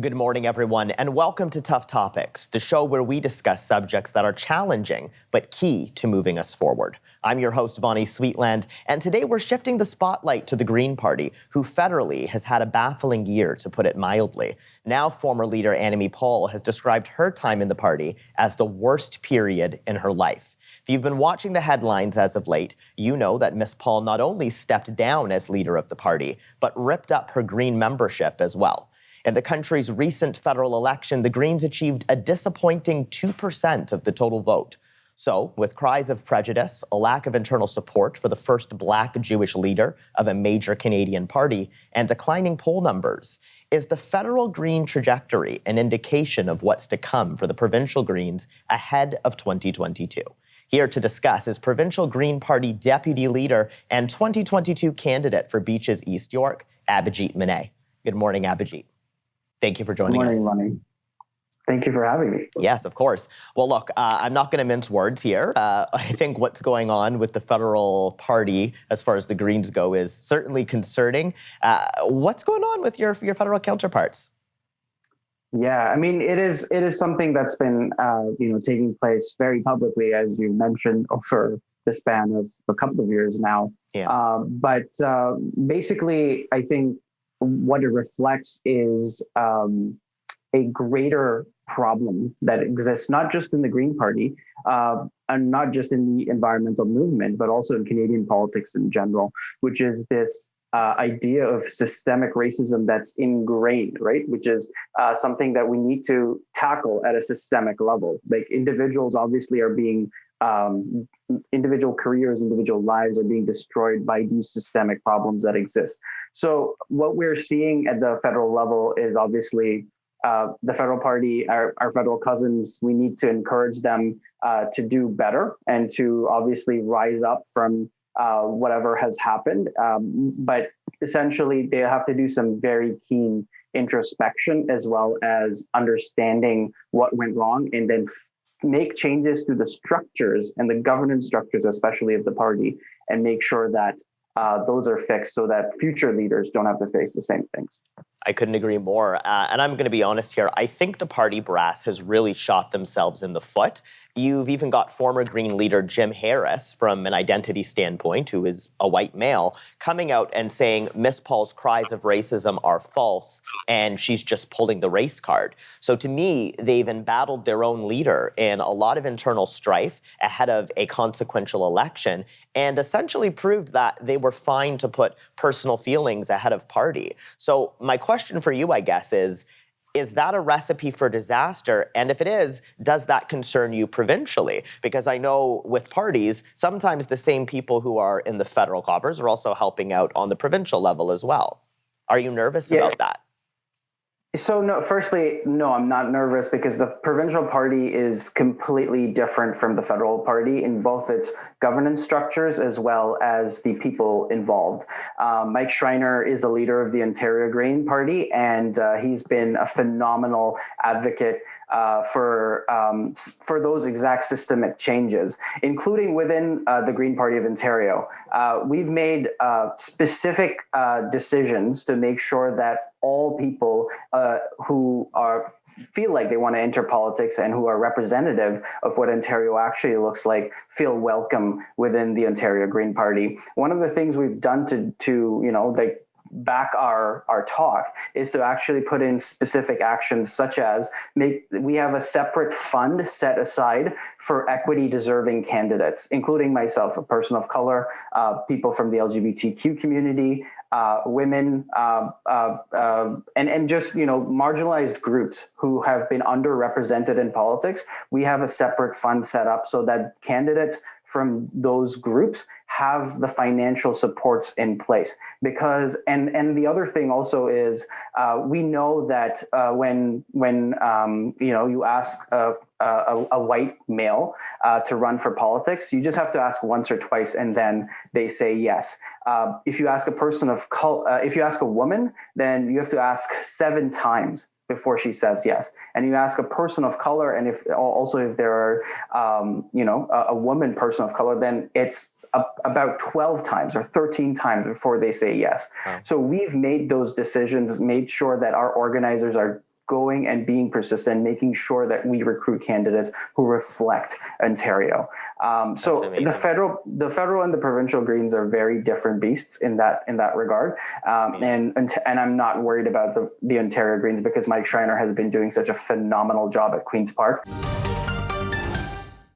Good morning, everyone, and welcome to Tough Topics, the show where we discuss subjects that are challenging but key to moving us forward. I'm your host, Vonny Sweetland, and today we're shifting the spotlight to the Green Party, who federally has had a baffling year, to put it mildly. Now, former leader Annamie Paul has described her time in the party as the worst period in her life. If you've been watching the headlines as of late, you know that Miss Paul not only stepped down as leader of the party, but ripped up her Green membership as well. In the country's recent federal election, the Greens achieved a disappointing 2% of the total vote. So, with cries of prejudice, a lack of internal support for the first Black Jewish leader of a major Canadian party, and declining poll numbers, is the federal Green trajectory an indication of what's to come for the provincial Greens ahead of 2022? Here to discuss is Provincial Green Party Deputy Leader and 2022 candidate for Beaches East York, Abhijeet Manay. Good morning, Abhijeet. Thank you for joining us. Good morning, Vonny. Thank you for having me. Yes, of course. Well, look, I'm not going to mince words here. I think what's going on with the federal party, as far as the Greens go, is certainly concerning. What's going on with your federal counterparts? Yeah, I mean, it is something that's been taking place very publicly, as you mentioned, over the span of a couple of years now. Yeah. But basically, I think what it reflects is a greater problem that exists not just in the Green Party and not just in the environmental movement, but also in Canadian politics in general, which is this idea of systemic racism that's ingrained, right? Which is something that we need to tackle at a systemic level. Like individuals obviously are being individual careers, individual lives are being destroyed by these systemic problems that exist. So what we're seeing at the federal level is obviously the federal party, our federal cousins, we need to encourage them to do better and to obviously rise up from whatever has happened. But essentially, they have to do some very keen introspection as well as understanding what went wrong and then make changes to the structures and the governance structures, especially of the party, and make sure that those are fixed so that future leaders don't have to face the same things. I couldn't agree more. And I'm going to be honest here. I think the party brass has really shot themselves in the foot. You've even got former Green leader Jim Harris, from an identity standpoint, who is a white male, coming out and saying Miss Paul's cries of racism are false and she's just pulling the race card. So to me, they've embattled their own leader in a lot of internal strife ahead of a consequential election and essentially proved that they were fine to put personal feelings ahead of party. So my question for you, I guess, is that a recipe for disaster? And if it is, does that concern you provincially? Because I know with parties, sometimes the same people who are in the federal coffers are also helping out on the provincial level as well. Are you nervous about that? So no, firstly, no, I'm not nervous because the provincial party is completely different from the federal party in both its governance structures as well as the people involved. Mike Schreiner is the leader of the Ontario Green Party, and he's been a phenomenal advocate for those exact systemic changes, including within the Green Party of Ontario. We've made specific decisions to make sure that all people who feel like they want to enter politics and who are representative of what Ontario actually looks like feel welcome within the Ontario Green Party. One of the things we've done to back our talk is to actually put in specific actions, such as we have a separate fund set aside for equity deserving candidates, including myself, a person of color, people from the LGBTQ community, women, and just marginalized groups who have been underrepresented in politics. We have a separate fund set up so that candidates from those groups have the financial supports in place. Because and the other thing also is we know that when you ask a white male to run for politics, you just have to ask once or twice and then they say yes. If you ask a person of color, if you ask a woman, then you have to ask 7 times before she says yes. And you ask a person of color, and if there are a woman person of color, then it's about 12 times or 13 times before they say yes. Wow. So we've made those decisions, made sure that our organizers are going and being persistent, making sure that we recruit candidates who reflect Ontario. So the federal and the provincial Greens are very different beasts in that regard. And I'm not worried about the Ontario Greens because Mike Schreiner has been doing such a phenomenal job at Queen's Park.